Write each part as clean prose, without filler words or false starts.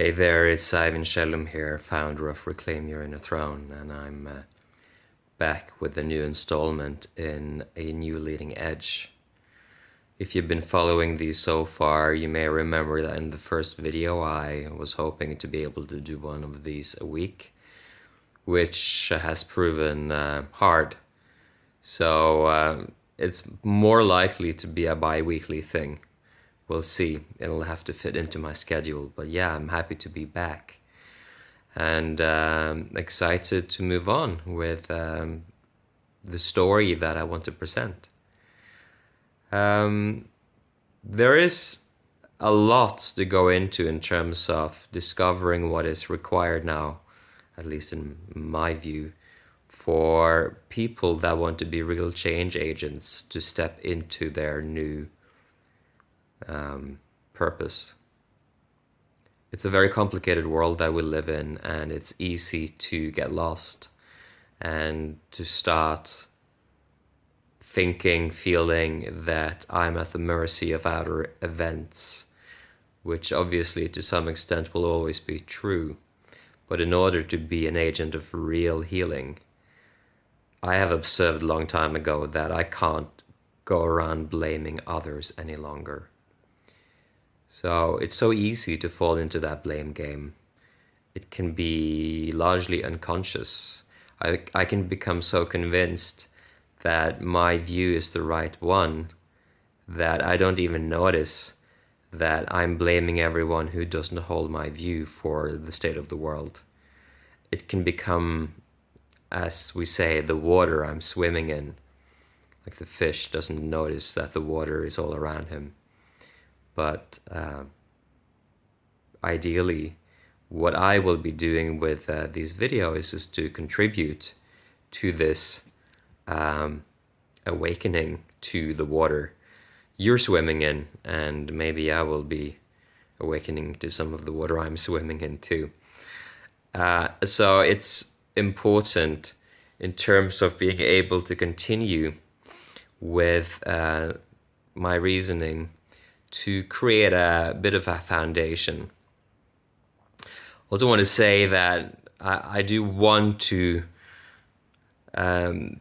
Hey there, it's Ivan Shellum here, founder of Reclaim Your Inner Throne, and I'm back with a new installment in a new leading edge. If you've been following these so far, you may remember that in the first video I was hoping to be able to do one of these a week, which has proven hard. So it's more likely to be a bi-weekly thing. We'll see. It'll have to fit into my schedule. But yeah, I'm happy to be back and excited to move on with the story that I want to present. There is a lot to go into in terms of discovering what is required now, at least in my view, for people that want to be real change agents to step into their new purpose. It's a very complicated world that we live in, and it's easy to get lost and to start thinking, feeling that I'm at the mercy of outer events, which obviously to some extent will always be true. But in order to be an agent of real healing, I have observed a long time ago that I can't go around blaming others any longer. So it's so easy to fall into that blame game. It can be largely unconscious. I can become so convinced that my view is the right one that I don't even notice that I'm blaming everyone who doesn't hold my view for the state of the world. It can become, as we say, the water I'm swimming in. Like the fish doesn't notice that the water is all around him. But ideally, what I will be doing with these videos is to contribute to this awakening to the water you're swimming in, and maybe I will be awakening to some of the water I'm swimming in too. So it's important in terms of being able to continue with my reasoning to create a bit of a foundation. Also want to say that I do want to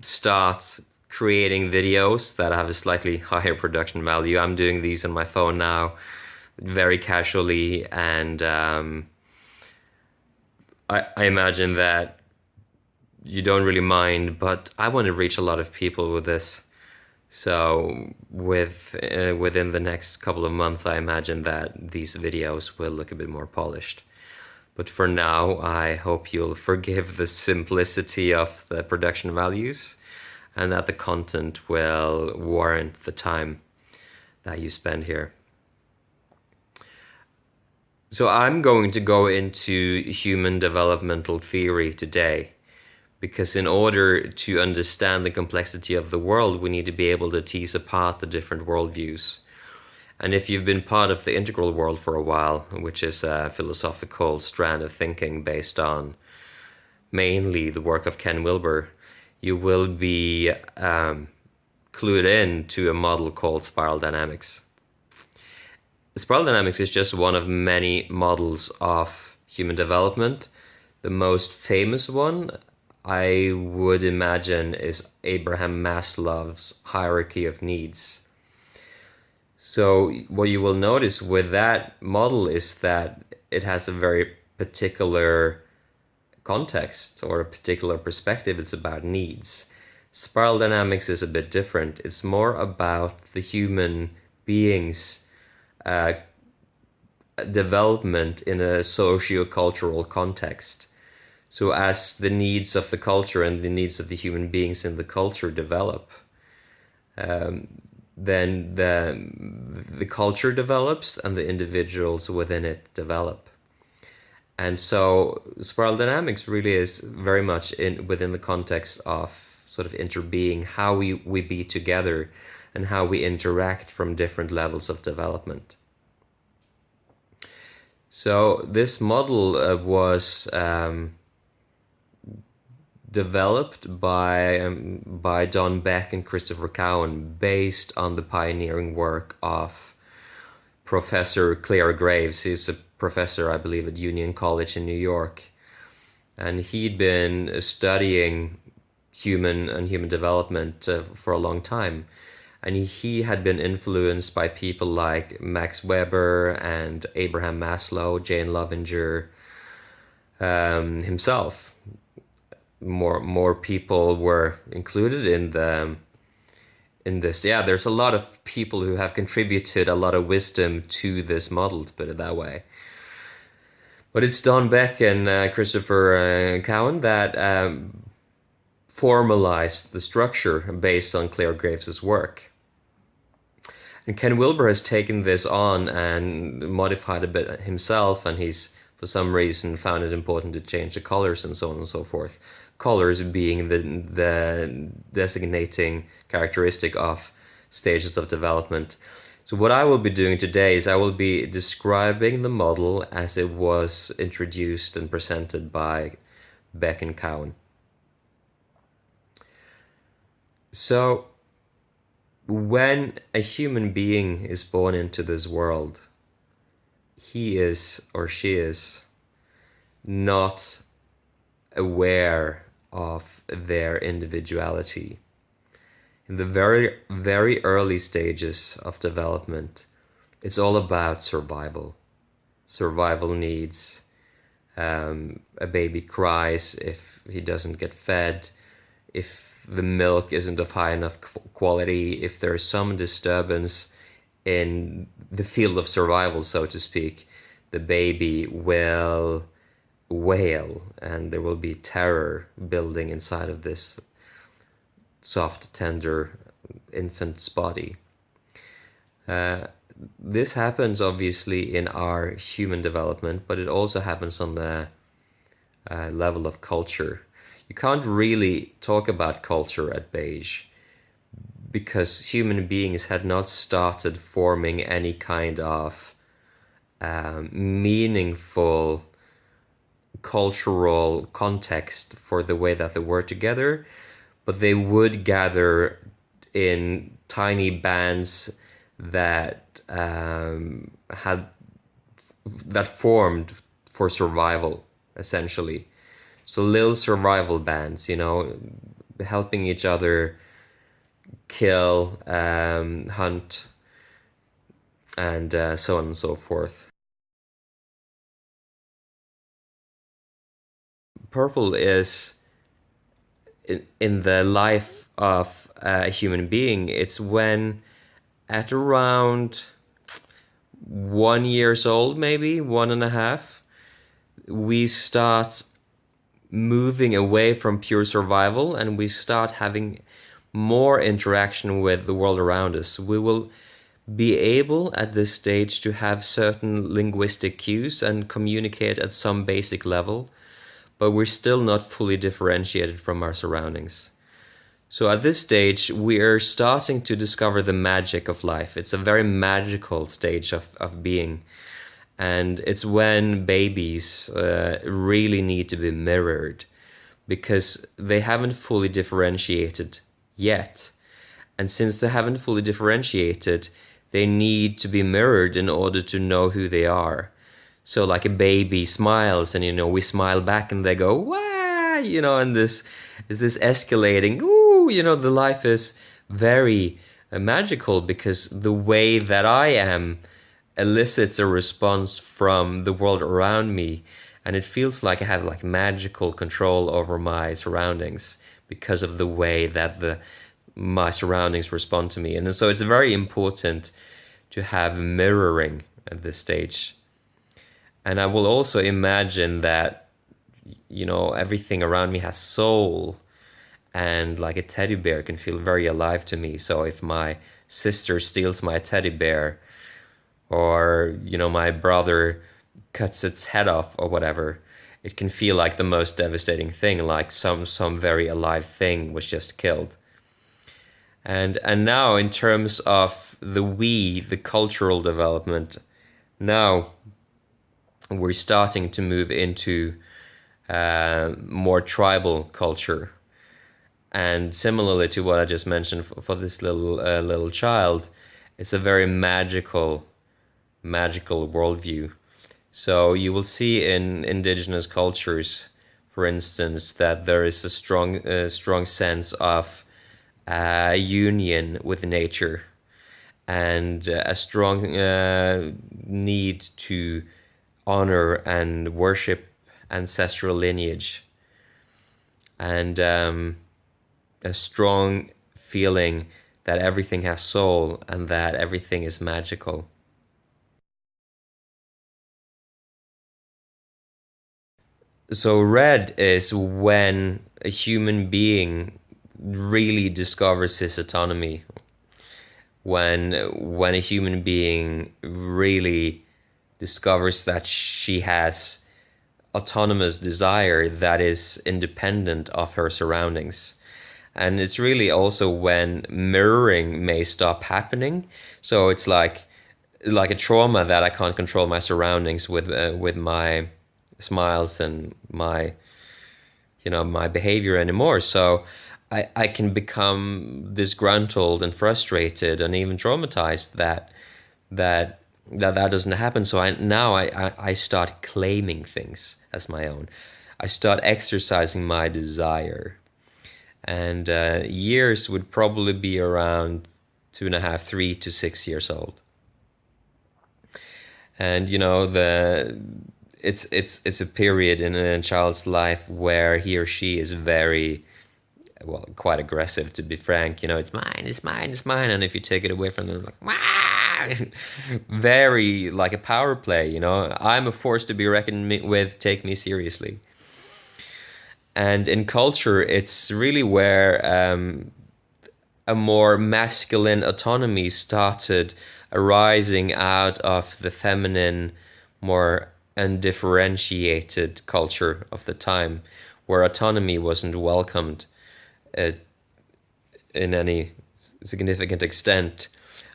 start creating videos that have a slightly higher production value. I'm doing these on my phone now very casually, and I imagine that you don't really mind, but I want to reach a lot of people with this. So within the next couple of months, I imagine that these videos will look a bit more polished. But for now, I hope you'll forgive the simplicity of the production values and that the content will warrant the time that you spend here. So I'm going to go into human developmental theory today, because in order to understand the complexity of the world, we need to be able to tease apart the different worldviews. And if you've been part of the integral world for a while, which is a philosophical strand of thinking based on mainly the work of Ken Wilber, you will be clued in to a model called spiral dynamics. Spiral dynamics is just one of many models of human development. The most famous one, I would imagine, is Abraham Maslow's hierarchy of needs. So what you will notice with that model is that it has a very particular context or a particular perspective. It's about needs. Spiral dynamics is a bit different. It's more about the human being's development in a socio-cultural context. So as the needs of the culture and the needs of the human beings in the culture develop, then the culture develops and the individuals within it develop. And so spiral dynamics really is very much within the context of sort of interbeing, how we be together and how we interact from different levels of development. So this model was developed by Don Beck and Christopher Cowan, based on the pioneering work of Professor Clare Graves. He's a professor, I believe, at Union College in New York. And he'd been studying human development for a long time. And he had been influenced by people like Max Weber and Abraham Maslow, Jane Loevinger, himself. More people were included in this. Yeah, there's a lot of people who have contributed a lot of wisdom to this model, to put it that way. But it's Don Beck and Christopher Cowan that formalized the structure based on Clare Graves' work. And Ken Wilber has taken this on and modified a bit himself, and he's, for some reason, found it important to change the colors and so on and so forth. Colors being the designating characteristic of stages of development. So what I will be doing today is I will be describing the model as it was introduced and presented by Beck and Cowan. So when a human being is born into this world, he is or she is not aware of their individuality. In the very, very early stages of development, it's all about survival. Survival needs. A baby cries if he doesn't get fed, if the milk isn't of high enough quality, if there's some disturbance in the field of survival, so to speak, the baby will wail and there will be terror building inside of this soft, tender infant's body. This happens obviously in our human development, but it also happens on the level of culture. You can't really talk about culture at Beige because human beings had not started forming any kind of meaningful cultural context for the way that they were together, but they would gather in tiny bands that formed for survival, essentially. So little survival bands, helping each other kill, hunt, and so on and so forth. Purple is in the life of a human being. It's when at around 1 year old, maybe 1.5, we start moving away from pure survival and we start having more interaction with the world around us. We will be able at this stage to have certain linguistic cues and communicate at some basic level, but we're still not fully differentiated from our surroundings. So at this stage, we are starting to discover the magic of life. It's a very magical stage of being. And it's when babies really need to be mirrored because they haven't fully differentiated yet. And since they haven't fully differentiated, they need to be mirrored in order to know who they are. So like a baby smiles and, we smile back and they go, wah, and this is this escalating, ooh, the life is very magical because the way that I am elicits a response from the world around me, and it feels like I have like magical control over my surroundings because of the way that my surroundings respond to me. And so it's very important to have mirroring at this stage. And I will also imagine that everything around me has soul, and like a teddy bear can feel very alive to me. So if my sister steals my teddy bear, or my brother cuts its head off or whatever, it can feel like the most devastating thing, like some very alive thing was just killed. And now in terms of the cultural development, now we're starting to move into more tribal culture. And similarly to what I just mentioned for this little child, it's a very magical worldview. So you will see in indigenous cultures, for instance, that there is a strong sense of union with nature, and a strong need to honor and worship ancestral lineage, and a strong feeling that everything has soul and that everything is magical. So red is when a human being really discovers his autonomy, when a human being really discovers that she has autonomous desire that is independent of her surroundings. And it's really also when mirroring may stop happening. So it's like a trauma that I can't control my surroundings with my smiles and my my behavior anymore. So I can become disgruntled and frustrated and even traumatized that doesn't happen. So I start claiming things as my own. I start exercising my desire, and years would probably be around 2.5, 3 to 6 years old. And it's a period in a child's life where he or she is very, well, quite aggressive, to be frank. It's mine, it's mine, it's mine, and if you take it away from them, like, wah! Very like a power play. I'm a force to be reckoned with. Take me seriously. And in culture, it's really where a more masculine autonomy started arising out of the feminine, more undifferentiated culture of the time, where autonomy wasn't welcomed uh, in any significant extent.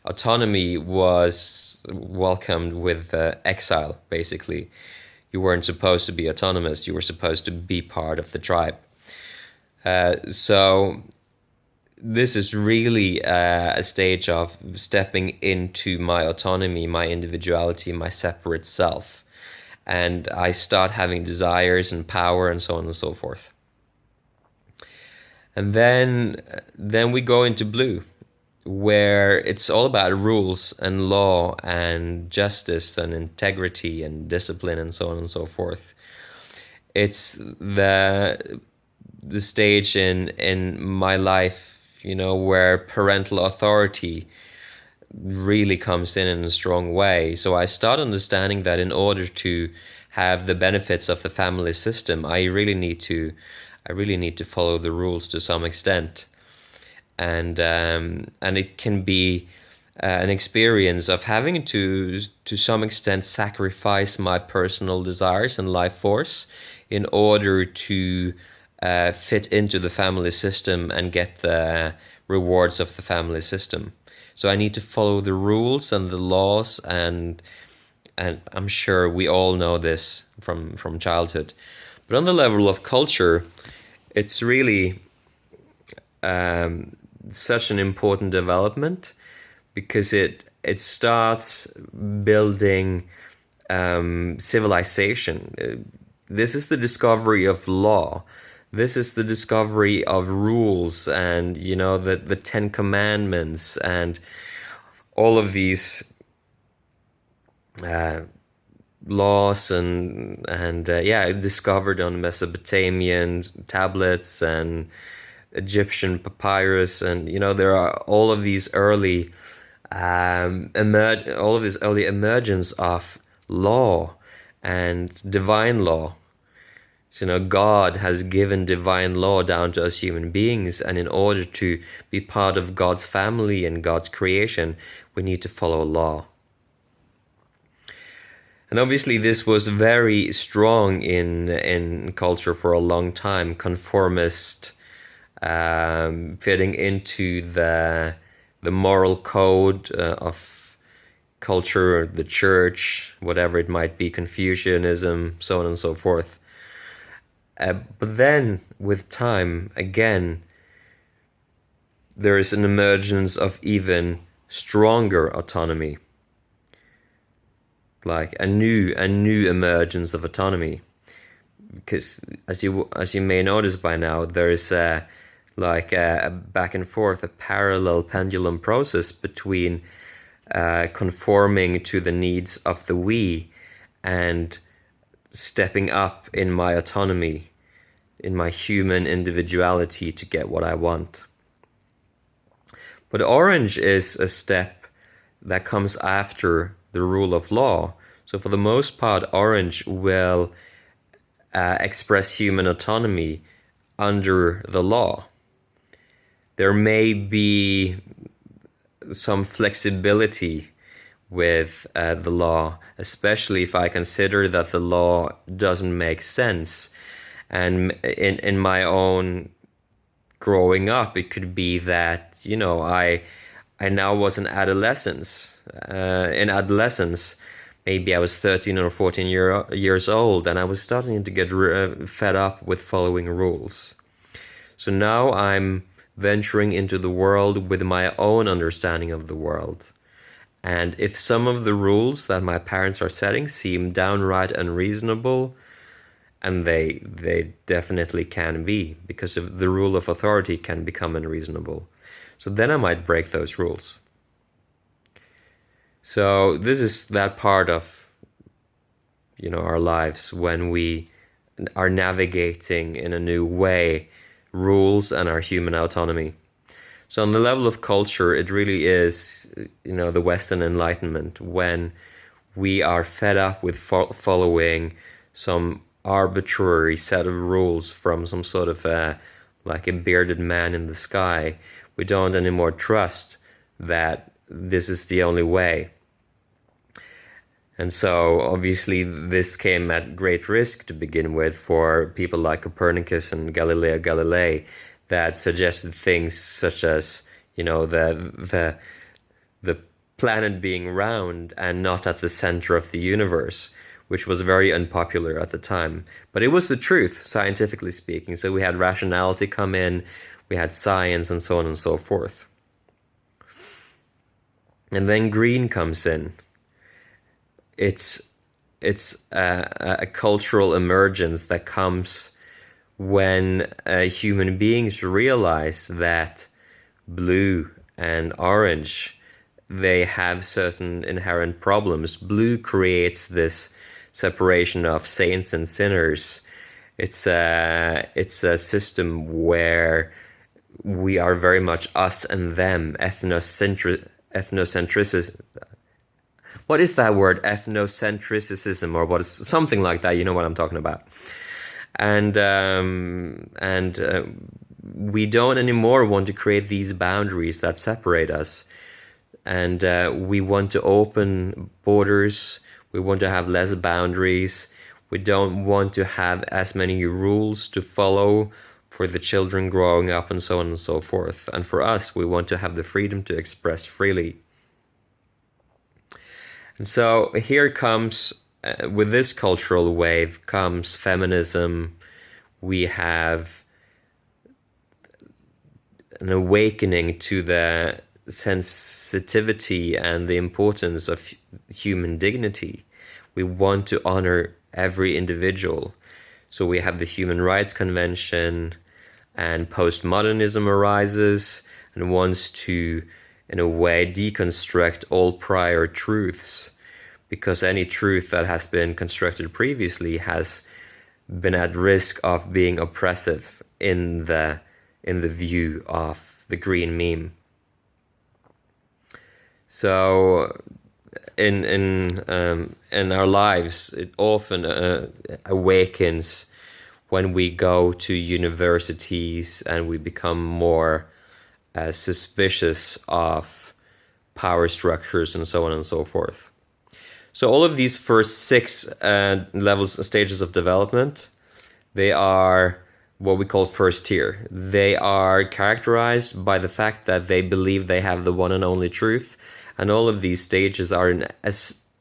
Autonomy was welcomed with exile, basically. You weren't supposed to be autonomous, you were supposed to be part of the tribe. So this is really a stage of stepping into my autonomy, my individuality, my separate self. And I start having desires and power and so on and so forth. And then we go into blue, where it's all about rules and law and justice and integrity and discipline and so on and so forth. It's the stage in my life, where parental authority really comes in a strong way. So I start understanding that in order to have the benefits of the family system, I really need to follow the rules to some extent. And it can be an experience of having to some extent sacrifice my personal desires and life force in order to fit into the family system and get the rewards of the family system. So I need to follow the rules and the laws, and I'm sure we all know this from childhood. But on the level of culture, it's really such an important development, because it starts building civilization. This is the discovery of law. This is the discovery of rules, and the Ten Commandments and all of these laws and discovered on Mesopotamian tablets and Egyptian papyrus, and there are all of these early emergence of law and divine law. God has given divine law down to us human beings, and in order to be part of God's family and God's creation, we need to follow law. And obviously this was very strong in culture for a long time, conformist, fitting into the moral code of culture, the church, whatever it might be, Confucianism, so on and so forth. But then, with time, again, there is an emergence of even stronger autonomy. like a new emergence of autonomy. Because as you may notice by now, there's like a back and forth, a parallel pendulum process between conforming to the needs of the we and stepping up in my autonomy, in my human individuality to get what I want. But orange is a step that comes after the rule of law. So for the most part, orange will express human autonomy under the law. There may be some flexibility with the law, especially if I consider that the law doesn't make sense. And in my own growing up, it could be that, you know, I now was in adolescence. In adolescence, maybe I was 13 or 14 years old, and I was starting to get fed up with following rules. So now I'm venturing into the world with my own understanding of the world. And if some of the rules that my parents are setting seem downright unreasonable, and they definitely can be, because of the rule of authority can become unreasonable, so then I might break those rules. So this is that part of, you know, our lives when we are navigating in a new way rules and our human autonomy. So on the level of culture, it really is, you know, the Western Enlightenment, when we are fed up with following some arbitrary set of rules from some sort of like a bearded man in the sky. We don't anymore trust that this is the only way. And so obviously this came at great risk to begin with for people like Copernicus and Galileo Galilei, that suggested things such as, you know, the planet being round and not at the center of the universe, which was very unpopular at the time. But it was the truth, scientifically speaking. So we had rationality come in, we had science, and so on and so forth. And then green comes in. It's a cultural emergence that comes when human beings realize that blue and orange, they have certain inherent problems. Blue creates this separation of saints and sinners. It's a system where we are very much us and them, ethnocentricity. What is that word? Ethnocentricism, or what is something like that? You know what I'm talking about. And we don't anymore want to create these boundaries that separate us. And we want to open borders. We want to have less boundaries. We don't want to have as many rules to follow for the children growing up, and so on and so forth. And for us, we want to have the freedom to express freely. And so here comes, with this cultural wave, comes feminism. We have an awakening to the sensitivity and the importance of human dignity. We want to honor every individual. So we have the Human Rights Convention, and postmodernism arises and wants to, in a way, deconstruct all prior truths, because any truth that has been constructed previously has been at risk of being oppressive in the view of the green meme. So in our lives, it often awakens when we go to universities and we become more suspicious of power structures and so on and so forth. So all of these first 6 stages of development, they are what we call first tier. They are characterized by the fact that they believe they have the one and only truth, and all of these stages are in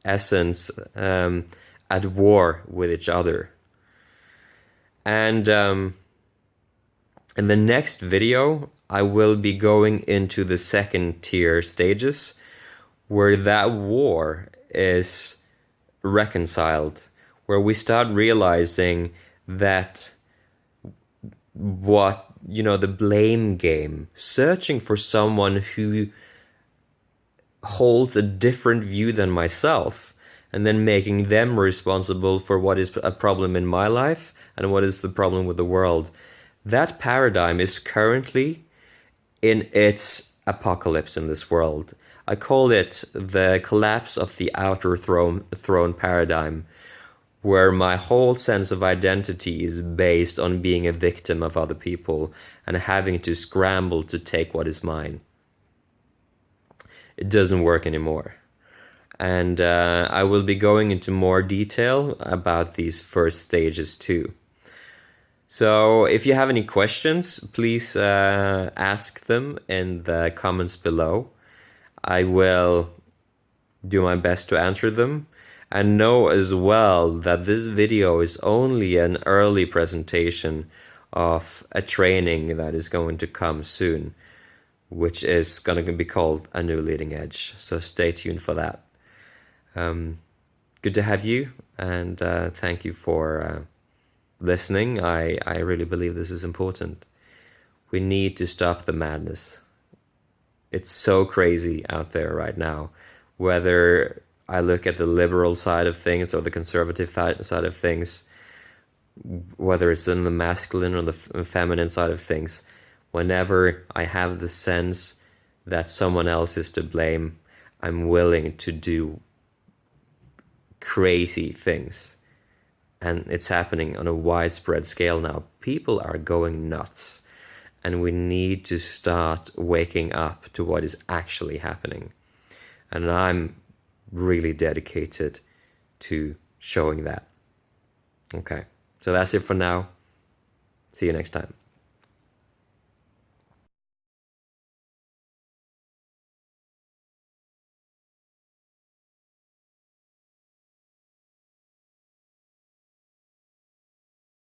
essence at war with each other. And in the next video, I will be going into the second tier stages, where that war is reconciled, where we start realizing that the blame game, searching for someone who holds a different view than myself, and then making them responsible for what is a problem in my life and what is the problem with the world. That paradigm is currently in its apocalypse in this world. I call it the collapse of the outer throne paradigm, where my whole sense of identity is based on being a victim of other people and having to scramble to take what is mine. It doesn't work anymore. And I will be going into more detail about these first stages too. So if you have any questions, please ask them in the comments below. I will do my best to answer them. And know as well that this video is only an early presentation of a training that is going to come soon, which is going to be called A New Leading Edge. So stay tuned for that. Good to have you, and thank you for listening. I really believe this is important. We need to stop the madness. It's so crazy out there right now, whether I look at the liberal side of things or the conservative side of things, whether it's in the masculine or the feminine side of things. Whenever I have the sense that someone else is to blame, I'm willing to do crazy things. And it's happening on a widespread scale now. People are going nuts. And we need to start waking up to what is actually happening. And I'm really dedicated to showing that. Okay, so that's it for now. See you next time.